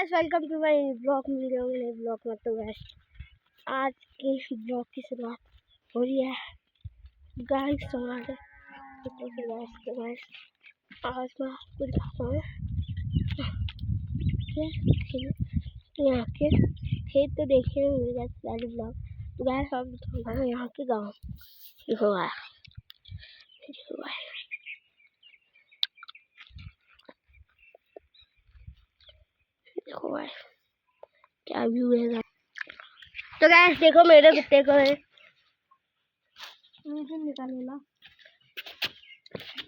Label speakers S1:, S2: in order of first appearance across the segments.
S1: Guys welcome to my blog. मिल रहे होंगे ब्लॉग में। तो गाइस आज के ब्लॉग की शुरुआत हो रही है गाइस हमारे तो गाइस आज मैं आपको दिखाता हूँ यहाँ के खेत। तो देखे होंगे गाइस पहले ब्लॉग। तो गाइस आप दिखाऊंगा यहाँ के गाँव। देखो गाइस देखो गाइस क्या व्यू है गाइस। तो गाइस देखो मेरे कुत्ते को है निकालेगा।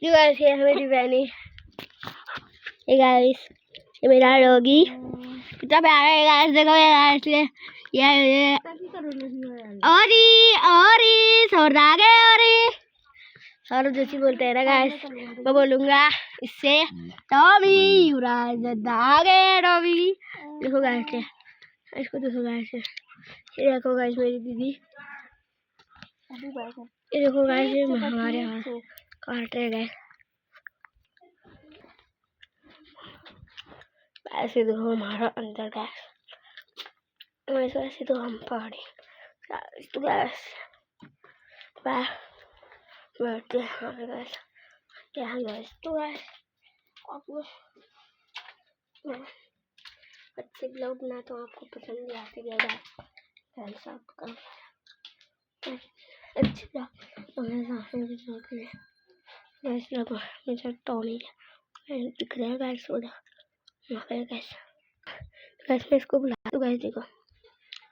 S1: गाइस ये मेरी बहनी। ये गाइस ये मेरा डॉगी कितना प्यारा है गाइस। देखो ये गाइस ये और सौरदागे और सौरभ जोशी बोलते हैं ना गाइस। मैं बोलूँगा इससे टॉमी युवराज दागे टॉमी। देखो गाइस इसको देखो गाइस। ये देखो गाइस मेरी दीदी। ये देखो गाइस ये हमारे यहाँ काट रहे गए। ऐसे देखो हमारा अंदर गैस वैसे तो हम पहाड़ी तो गैस बैठते हैं गैस यहाँ गैस। तो गैस आपको अच्छे ब्लॉग बना तो आपको पसंद भी आते गया गैस आपका अच्छे ब्लॉग मुझे टॉमी दिख रहा है गैस। गैस गैस मैं इसको बुला तो गैस देखो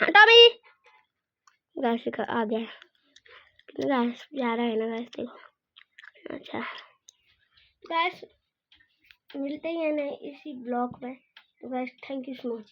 S1: टॉमी गैस आ गया। गैस जा रहा है ना गैस देखो। अच्छा गैस मिलते ही है ना इसी ब्लॉग में। तो gas thank you so much.